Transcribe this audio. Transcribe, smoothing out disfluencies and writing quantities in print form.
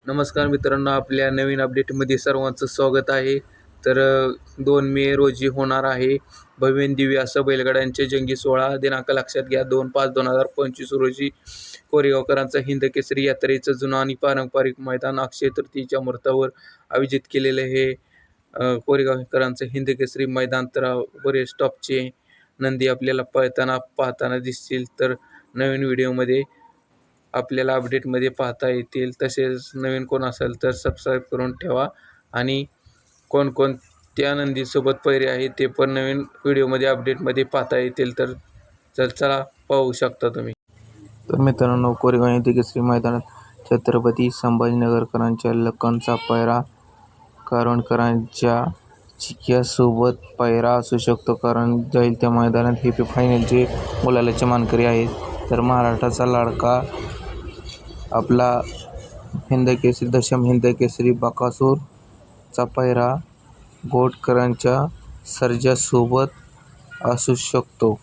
नमस्कार मित्रांनो, आपल्या नवीन अपडेटमध्ये सर्वांचं स्वागत आहे. तर 2 मे रोजी होणार आहे भव्य दिव्य असं बैलगाड्यांचे जंगी सोहळा. दिनांक लक्षात घ्या 2/5/2025 रोजी कोरेगावकरांचा हिंद केसरी यात्रेचं जुनं आणि पारंपरिक मैदान अक्षय तृतीयेच्या मुहूर्तावर आयोजित केलेलं हे कोरेगावकरांचं हिंद केसरी मैदान. तर बरेच टॉपचे नंदी आपल्याला पळताना पाहताना दिसतील. तर नवीन व्हिडिओमध्ये आपल्याला अपडेटमध्ये पाहता येतील. तसेच नवीन कोण असेल तर सबस्क्राईब करून ठेवा आणि कोणकोणत्या नंदीसोबत पैरे आहेत ते पण नवीन व्हिडिओमध्ये अपडेटमध्ये पाहता येतील. तर चला पाहू शकता तुम्ही. तर मित्रांनो, कोरेगाव हिंद केसरी मैदानात छत्रपती संभाजीनगरकरांच्या लखनचा पैरा कारवणकरांच्या चिक्यासोबत पैरा असू शकतो, कारण जाईल त्या मैदानात हे फायनलचे गुलालाचे मानकरी आहेत. तर महाराष्ट्राचा लाडका आपला हिंदकेसरी दशम हिंदकेसरी बकासूरचा पैरा घोटकरांच्या सर्जासोबत असू शकतो.